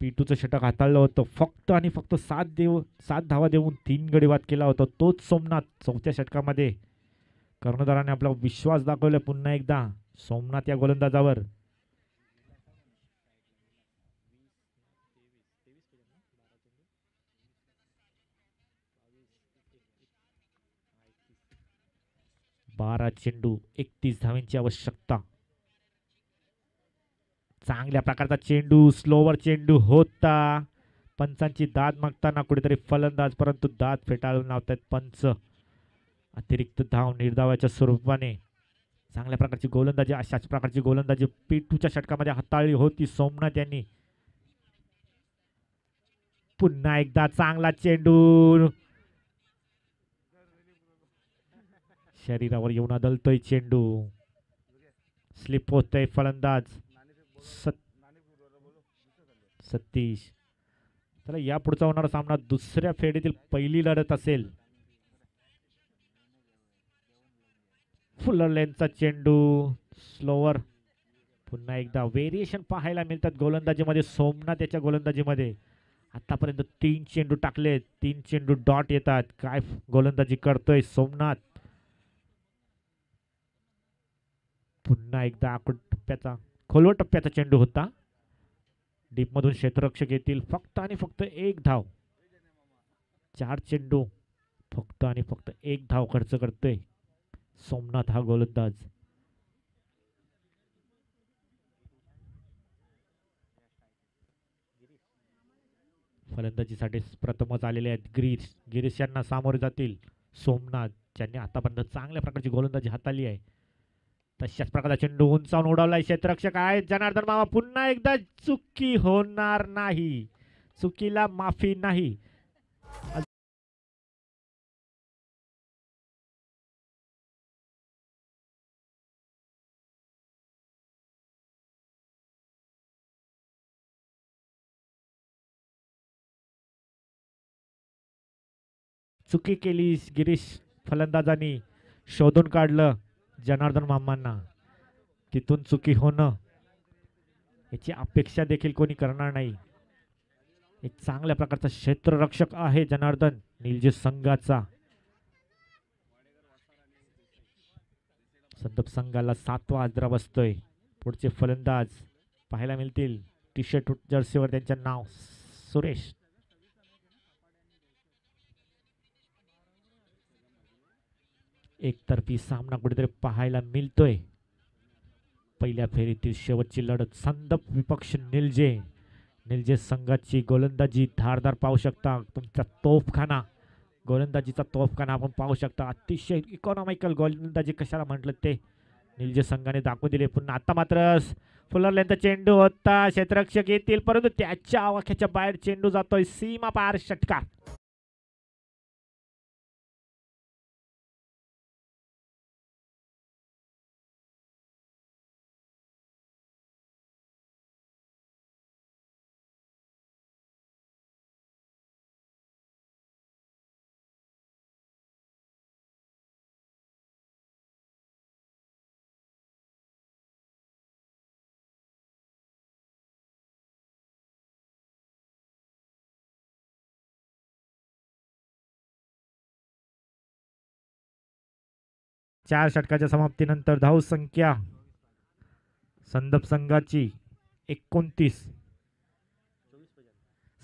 Speaker 2: P2चं षटक हाताळलं होतं, फक्त आणि फक्त 7 धावा देऊन 3 गडी बाद केला होता तोच सोमनाथ. चौथ्या षटकामध्ये कर्णधाराने आपला विश्वास दाखवला पुन्हा एकदा सोमनाथ या गोलंदाजावर. बारा चेंडू 31 धावांची आवश्यकता. चांगल्या प्रकारचा चेंडू, स्लोवर चेंडू होता. पंचांची दाद मागताना कुठेतरी फलंदाज, परंतु दाद फेटाळून लावतात पंच. अतिरिक्त धाव निर्धावाच्या स्वरूपाने चांगल्या प्रकारची गोलंदाजी, अशाच प्रकारची गोलंदाजी P2च्या षटकामध्ये हाताळली होती सोमनाथ यांनी. पुन्हा एकदा चांगला चेंडू, शरीरावर येऊन आदळतोय चेंडू, स्लिप होतोय फलंदाज सतीश. चला, या पुढचा होणारा सामना दुसऱ्या फेरीतील पहिली लढत असेल. फुलर लेनचा चेंडू, स्लोवर. पुन्हा एकदा व्हेरिएशन पाहायला मिळतात गोलंदाजीमध्ये सोमनाथ याच्या गोलंदाजीमध्ये. आतापर्यंत 3 चेंडू टाकले, 3 चेंडू डॉट येतात. काय गोलंदाजी करतोय सोमनाथ. पुन्हा एकदा टप्प्याचा, खोलवर टप्प्याचा चेंडू होता. डीप मधून क्षेत्ररक्षक येतील, फक्त आणि फक्त 1 धाव. 4 चेंडू, फक्त आणि फक्त 1 धाव खर्च करतोय सोमनाथ हा गोलंदाज. फलंदाजीसाठी प्रथमच आलेले आहेत गिरीश यांना सामोरे जातील सोमनाथ, ज्यांनी आतापर्यंत चांगल्या प्रकारची गोलंदाजी हाताळली आहे. तशाच प्रकारचा चेंडू उंचावून उडवलाय क्षेत्ररक्षक आहेत जनार्दन मामा. पुन्हा एकदा चुकी होणार नाही, चुकीला माफी नाही. चुकी केली गिरीश फलंदाजांनी, शोधून काढलं जनार्दन मामांना. तिथून चुकी होणं याची अपेक्षा देखील कोणी करणार नाही. एक चांगल्या प्रकारचा क्षेत्ररक्षक आहे जनार्दन निलजे संघाचा. संदप संघाला 7वा आजरा बसतोय. पुढचे फलंदाज पाहायला मिळतील, टी शर्ट जर्सीवर त्यांचे नाव सुरेश. एकतर्फी सामना कुठेतरी पाहायला मिळतोय. पहिल्या फेरीतील शेवटची लढत संदप विपक्ष निलजे संघाची गोलंदाजी धारदार पाहू शकता. तुमचा तोफखाना, गोलंदाजीचा तोफखाना आपण पाहू शकता. अतिशय इकॉनॉमिकल गोलंदाजी कशाला म्हटलं ते निलजे संघाने दाखवून दिले. पुन्हा आता मात्र फुलर लेंथ चेंडू होता, क्षेत्ररक्षक येतील, परंतु त्याच्या आवाक्याच्या बाहेर चेंडू जातोय, सीमा पार षटकार. चार षटकाच्या समाप्तीनंतर धावसंख्या संदप संघाची 29.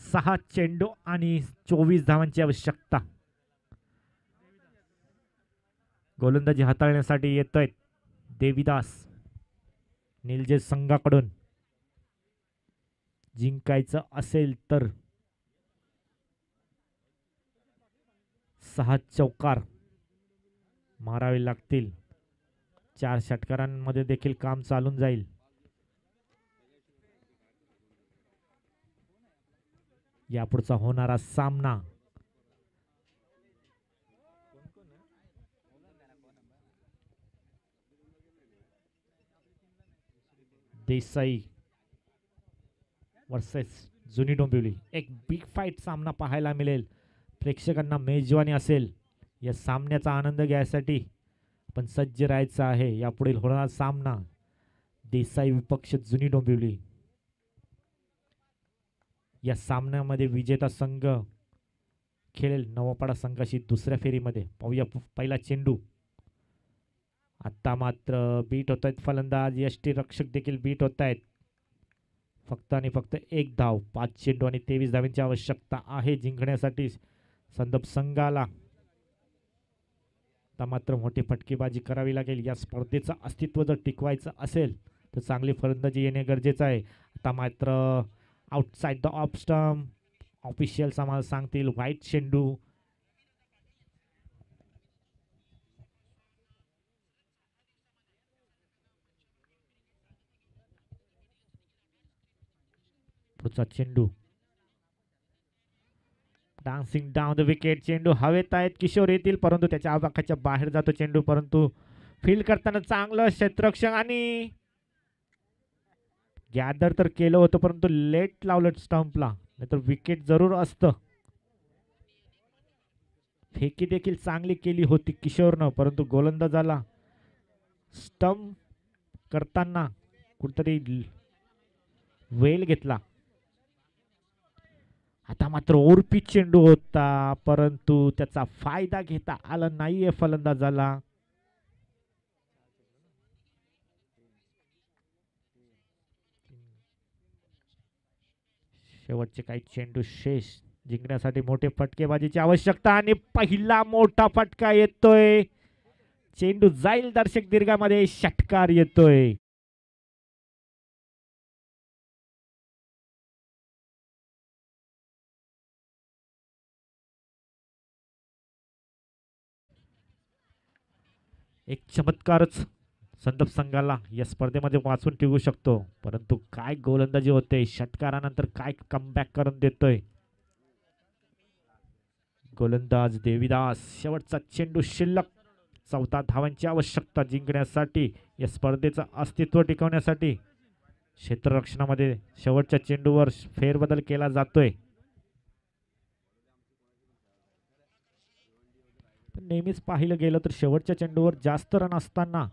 Speaker 2: 6 चेंडू आणि 24 धावांची आवश्यकता. गोलंदाजी हाताळण्यासाठी येतोय देवीदास निलजे संघाकडून. जिंकायचं असेल तर 6 चौकार मारावे लागतील. 4 षटकारांमध्ये देखील काम चालून जाईल. यापुढचा होणारा सामना देसाई वर्सेस जुनी डोंबिवली. एक बिग फाईट सामना पाहायला मिळेल. प्रेक्षकांना मेजवानी असेल. या सामन्याचा आनंद घ्यायसाठी पण सज्ज राहायचं आहे. यापुढील होणारा सामना देसाई विपक्ष जुनी डोंबिवली. या सामन्यामध्ये विजेता संघ खेळेल नवापाडा संघाशी दुसऱ्या फेरीमध्ये. पाहूया पहिला चेंडू. आता मात्र बीट होत आहेत फलंदाज. यष्टी रक्षक देखील बीट होत आहेत. फक्त आणि फक्त एक धाव. 5 चेंडू आणि 23 धावांची आवश्यकता आहे जिंकण्यासाठी संदप संघाला. आता मात्र मोठी फटकेबाजी करावी लागेल. या स्पर्धेचं अस्तित्व जर टिकवायचं असेल तर चांगली फलंदाजी येणे गरजेचं आहे. आता मात्र outside the off stump. Officials आम्हाला सांगतील व्हाईट चेंडू. पुढचा चेंडू. Dancing down the wicket. चेंडू हवेत आहेत. किशोर येतील परंतु त्याच्या आवाखाच्या बाहेर जातो चेंडू. परंतु फील्ड करताना चांगलं क्षेत्ररक्षण आणि गॅदर तर केलं होतं परंतु लेट लावलं स्टंपला. नाहीतर विकेट जरूर असतं. फेकी देखील चांगली केली होती किशोरनं परंतु गोलंदाजाला स्टंप करताना कुठतरी वेल घेतला. आता मात्र ओरपी चेंडू होता परंतु त्याचा फायदा घेता आला नाहीये फलंदाजाला. शेवटचे काही चेंडू शेष. जिंकण्यासाठी मोठे फटकेबाजीची आवश्यकता आणि पहिला मोठा फटका येतोय. चेंडू जाईल दर्शक दीर्घामध्ये. षटकार येतोय. एक चमत्कारच संदप संघाला या स्पर्धेमध्ये वाचून ठेवू शकतो परंतु काय गोलंदाजी होते. षटकारानंतर काय कमबॅक करून देतोय गोलंदाज देवीदास. शेवटचा चेंडू शिल्लक. 14 धावांची आवश्यकता जिंकण्यासाठी. या स्पर्धेचं अस्तित्व टिकवण्यासाठी क्षेत्ररक्षणामध्ये शेवटच्या चेंडूवर फेरबदल केला जातोय. नेहमीच पाहिलं गेलं तर शेवटच्या चेंडूवर जास्त रन असताना